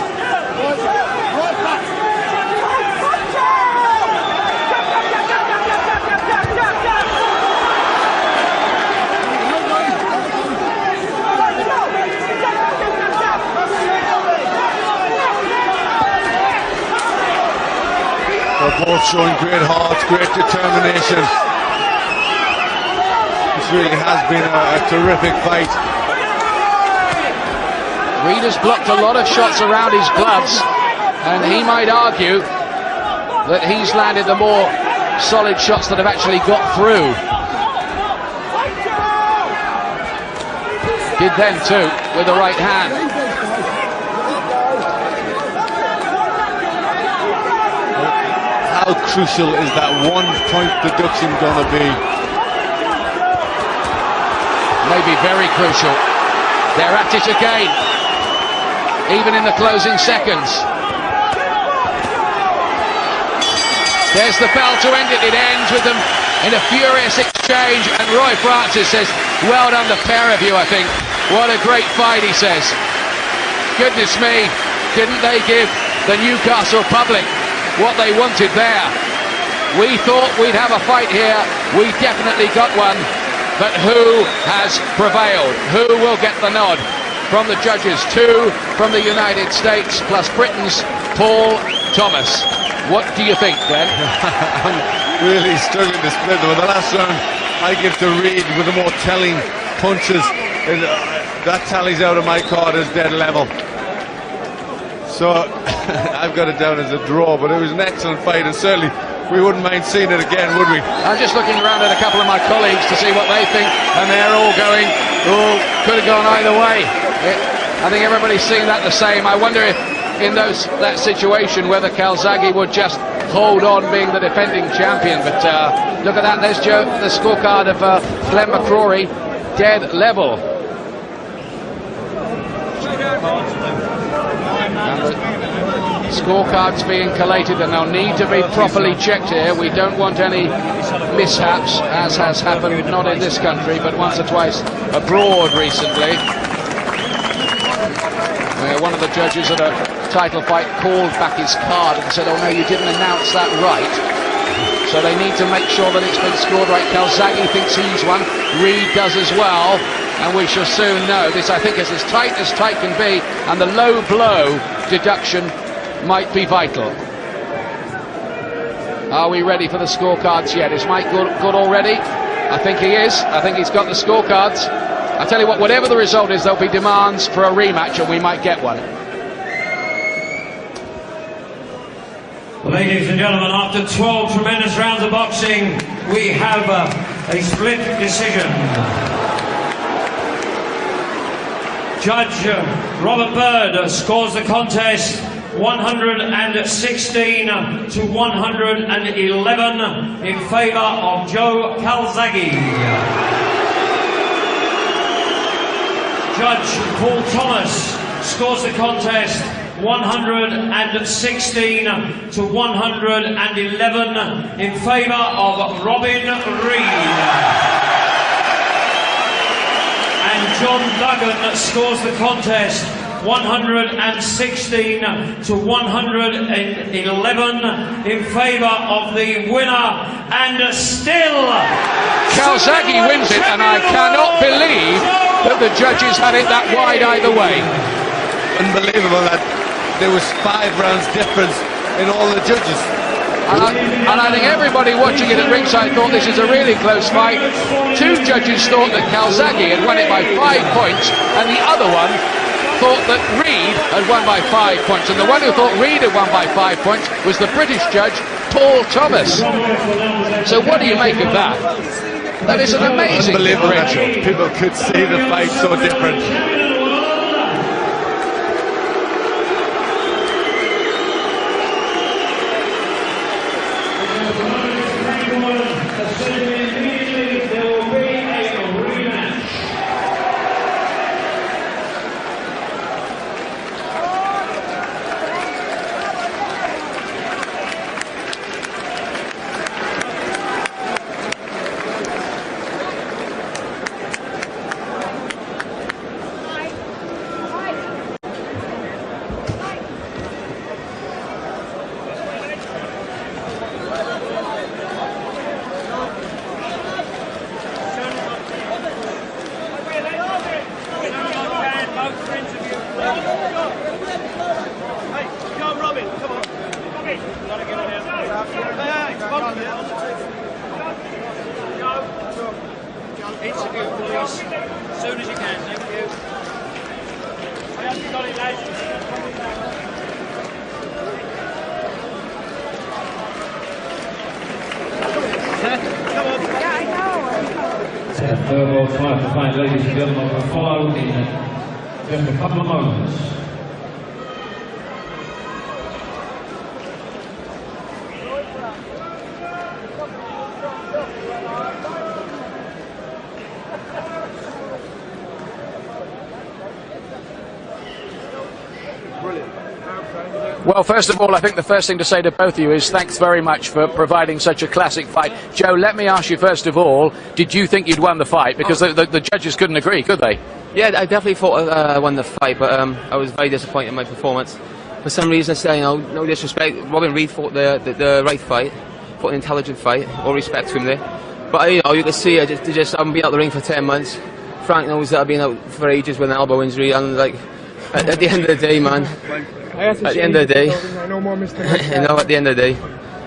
They're both showing great hearts, great determination. This really has been a terrific fight. Reid has blocked a lot of shots around his gloves, and he might argue that he's landed the more solid shots that have actually got through. Did then too, with the right hand. How crucial is that 1 point deduction going to be? Maybe very crucial. They're at it again, even in the closing seconds. There's the bell to end it. It ends with them in a furious exchange, and Roy Francis says, well done the pair of you, I think. What a great fight, he says. Goodness me, didn't they give the Newcastle public what they wanted there? We thought we'd have a fight here. We definitely got one. But who has prevailed? Who will get the nod from the judges? 2 from the United States, plus Britain's Paul Thomas. What do you think, Glenn? I'm really struggling to split them. The last round I give to Reid with the more telling punches. That tallies out of my card as dead level. So I've got it down as a draw, but it was an excellent fight, and certainly we wouldn't mind seeing it again, would we? I'm just looking around at a couple of my colleagues to see what they think, and they're all going, oh, could have gone either way. I think everybody's seeing that the same. I wonder if in that situation whether Calzaghe would just hold on being the defending champion. But look at that, there's the scorecard of Glenn McCrory, dead level. Scorecards being collated, and they'll need to be properly checked here. We don't want any mishaps, as has happened not in this country but once or twice abroad recently, where one of the judges at a title fight called back his card and said, oh no, you didn't announce that right. So they need to make sure that it's been scored right. Calzaghe thinks he's won, Reid does as well. and we shall soon know. This, I think, is as tight can be, and the low blow deduction might be vital. Are we ready for the scorecards yet? Is Mike good already? I think he is. I think he's got the scorecards. I tell you what, whatever the result is, there'll be demands for a rematch, and we might get one. Ladies and gentlemen, after 12 tremendous rounds of boxing, we have a split decision. Judge Robert Bird scores the contest 116 to 111 in favour of Joe Calzaghe. Judge Paul Thomas scores the contest 116 to 111 in favour of Robin Reid. And John Duggan scores the contest 116 to 111 in favour of the winner, and still Calzaghe wins it, and I cannot believe that the judges had it that wide either way. Unbelievable that there was 5 rounds difference in all the judges. And I think everybody watching it at ringside thought this is a really close fight. 2 judges thought that Calzaghe had won it by 5 points, and the other one thought that Reid had won by 5 points. And the one who thought Reid had won by 5 points was the British judge, Paul Thomas. So what do you make of that? That is an amazing differential. People could see the fight so different. Third world title fight, ladies and gentlemen, will follow in just a couple of moments. Well, first of all, I think the first thing to say to both of you is thanks very much for providing such a classic fight. Joe, let me ask you first of all, did you think you'd won the fight? Because the judges couldn't agree, could they? Yeah, I definitely thought I won the fight, but I was very disappointed in my performance. For some reason, no disrespect, Robin Reid fought the right fight, fought an intelligent fight, all respect to him there. But you can see, I've been out the ring for 10 months. Frank knows that I've been out for ages with an elbow injury, and like, at the end of the day, man, at the end of the day, at the end of the day,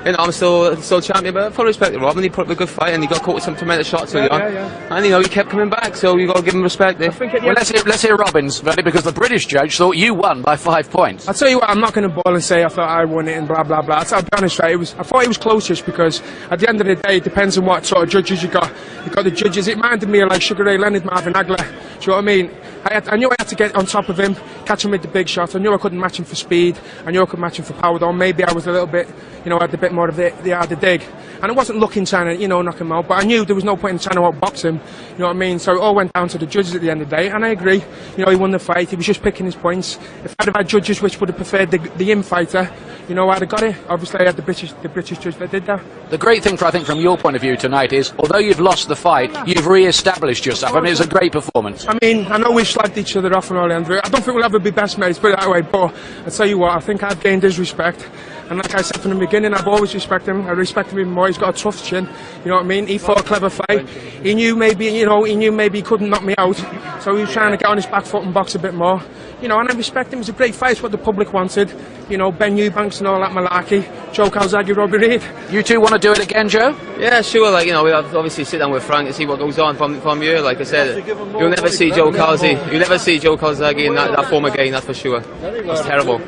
I'm still champion, but full respect to Robin. He put up a good fight and he got caught with some tremendous shots early on. And he kept coming back, so you got to give him respect there. Well, let's hear Robin's verdict, because the British judge thought you won by 5 points. I'll tell you what, I'm not going to ball and say I thought I won it and blah blah blah. I'll be honest, right? I thought it was closest, because at the end of the day, it depends on what sort of judges you got. You got the judges. It reminded me of like Sugar Ray Leonard, Marvin Hagler. Do you know what I mean? I knew I had to get on top of him, catch him with the big shot. I knew I couldn't match him for speed. I knew I could match him for power, though. Maybe I was a little bit, had a bit more of the dig. And I wasn't looking trying to, knock him out. But I knew there was no point in trying to outbox him. You know what I mean? So it all went down to the judges at the end of the day. And I agree. He won the fight. He was just picking his points. If I'd have had judges which would have preferred the in-fighter, I'd have got it. Obviously, I had the British judge that did that. The great thing, I think, from your point of view tonight is, although you've lost the fight, you've re-established yourself. I mean, it was a great performance. I mean, I know we've slagged each other off and all that. I don't think we'll ever be best mates, put it that way. But I tell you what, I think I've gained his respect. And like I said from the beginning, I've always respected him. I respect him even more. He's got a tough chin. You know what I mean? He fought a clever fight. He knew maybe he couldn't knock me out, so he was trying to get on his back foot and box a bit more. You know, and I respect him. It's a great fight. It's what the public wanted. You know, Ben Eubanks and all that malarkey. Joe Calzaghe, Robin Reid. You two want to do it again, Joe? Yeah, sure. Like, you know, we'll obviously sit down with Frank and see what goes on from here. Like I said, you'll never see Joe Calzaghe. You'll never see Joe Calzaghe in that form again. That's for sure. It's terrible.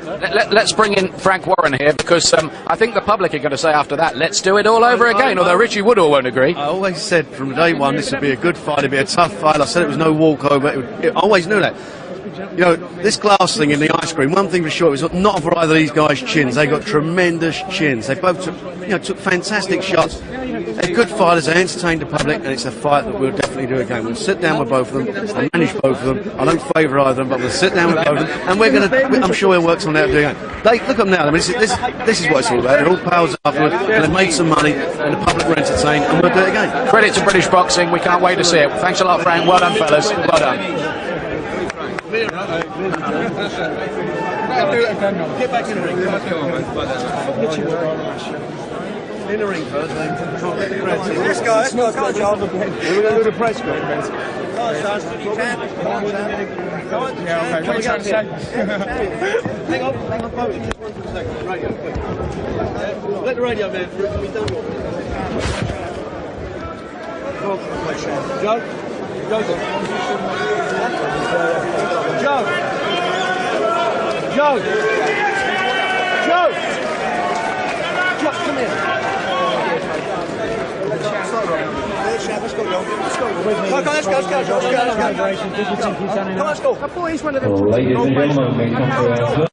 Let's bring in Frank Warren here, because I think the public are going to say after that, let's do it all over again. Although Richie Woodall won't agree. I always said from day one this would be a good fight. It'd be a tough fight. I said it was no walkover. I always knew that. You know, this glass thing in the ice cream, one thing for sure, it was not for either of these guys' chins. They got tremendous chins. They both took fantastic shots. They're good fighters, they entertain the public, and it's a fight that we'll definitely do again. We'll sit down with both of them, I'll manage both of them. I don't favour either of them, but we'll sit down with both of them, and I'm sure we'll work something out to do it. Look at them now. I mean, this is what it's all about. They're all pals afterwards, and they've made some money, and the public were entertained, and we'll do it again. Credit to British boxing. We can't wait to see it. Thanks a lot, Frank. Well done, fellas. Well done. Get back in the ring. In the ring first, then can't get the press. Let's go, John. We're going to do the press conference. Hang on, folks. Just 1 second. Radio. Let the radio man through. We've done what? Joe? Come here. Let's go. I thought he's one of them. Ladies and gentlemen, we come to